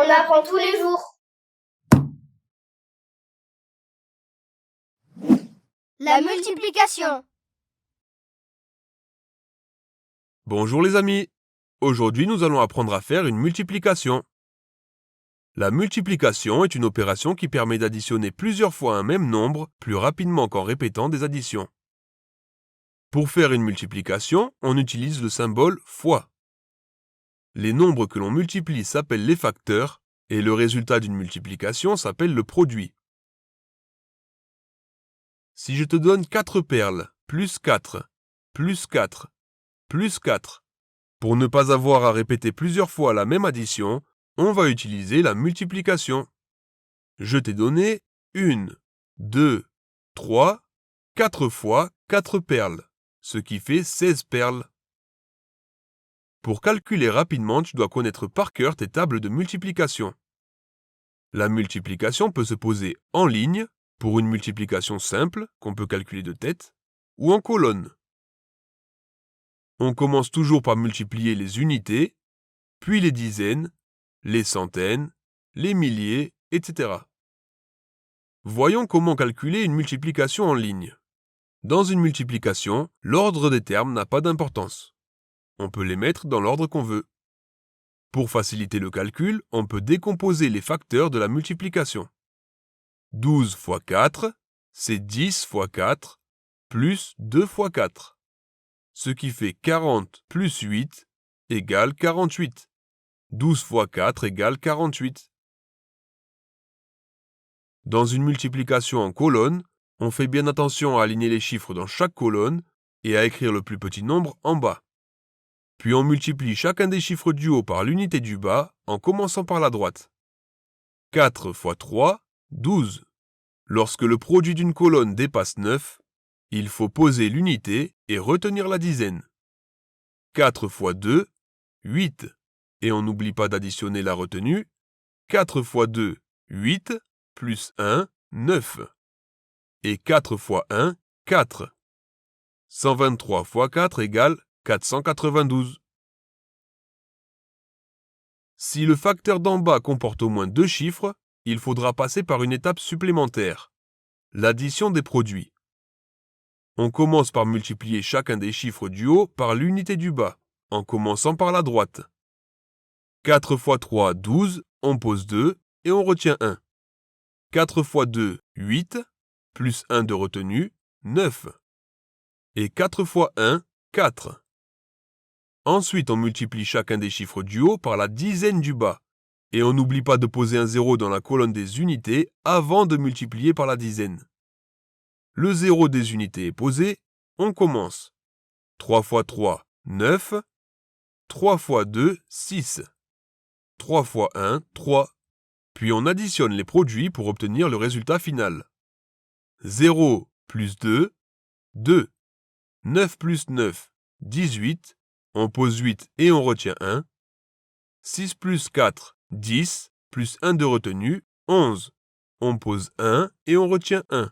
On apprend tous les jours. La multiplication. Bonjour les amis. Aujourd'hui, nous allons apprendre à faire une multiplication. La multiplication est une opération qui permet d'additionner plusieurs fois un même nombre plus rapidement qu'en répétant des additions. Pour faire une multiplication, on utilise le symbole fois. Les nombres que l'on multiplie s'appellent les facteurs et le résultat d'une multiplication s'appelle le produit. Si je te donne 4 perles, plus 4, plus 4, plus 4, pour ne pas avoir à répéter plusieurs fois la même addition, on va utiliser la multiplication. Je t'ai donné 1, 2, 3, 4 fois 4 perles, ce qui fait 16 perles. Pour calculer rapidement, tu dois connaître par cœur tes tables de multiplication. La multiplication peut se poser en ligne, pour une multiplication simple, qu'on peut calculer de tête, ou en colonne. On commence toujours par multiplier les unités, puis les dizaines, les centaines, les milliers, etc. Voyons comment calculer une multiplication en ligne. Dans une multiplication, l'ordre des termes n'a pas d'importance. On peut les mettre dans l'ordre qu'on veut. Pour faciliter le calcul, on peut décomposer les facteurs de la multiplication. 12 fois 4, c'est 10 fois 4, plus 2 fois 4. Ce qui fait 40 plus 8 égale 48. 12 fois 4 égale 48. Dans une multiplication en colonne, on fait bien attention à aligner les chiffres dans chaque colonne et à écrire le plus petit nombre en bas. Puis on multiplie chacun des chiffres du haut par l'unité du bas en commençant par la droite. 4 fois 3, 12. Lorsque le produit d'une colonne dépasse 9, il faut poser l'unité et retenir la dizaine. 4 fois 2, 8. Et on n'oublie pas d'additionner la retenue. 4 fois 2, 8, plus 1, 9. Et 4 fois 1, 4. 123 fois 4 égale 492. Si le facteur d'en bas comporte au moins 2 chiffres, il faudra passer par une étape supplémentaire, l'addition des produits. On commence par multiplier chacun des chiffres du haut par l'unité du bas, en commençant par la droite. 4 fois 3, 12, on pose 2 et on retient 1. 4 fois 2, 8, plus 1 de retenue, 9. Et 4 fois 1, 4. Ensuite, on multiplie chacun des chiffres du haut par la dizaine du bas. Et on n'oublie pas de poser un 0 dans la colonne des unités avant de multiplier par la dizaine. Le 0 des unités est posé, on commence. 3 fois 3, 9. 3 fois 2, 6. 3 fois 1, 3. Puis on additionne les produits pour obtenir le résultat final. 0 plus 2, 2. 9 plus 9, 18. On pose 8 et on retient 1. 6 plus 4, 10. Plus 1 de retenue, 11. On pose 1 et on retient 1.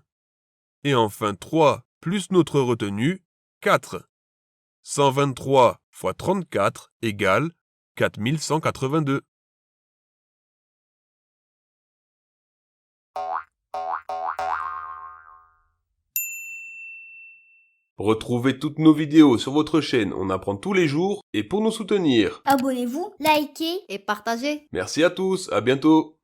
Et enfin 3 plus notre retenue, 4. 123 fois 34 égale 4182. Retrouvez toutes nos vidéos sur votre chaîne On apprend tous les jours et pour nous soutenir. Abonnez-vous, likez et partagez. Merci à tous, à bientôt.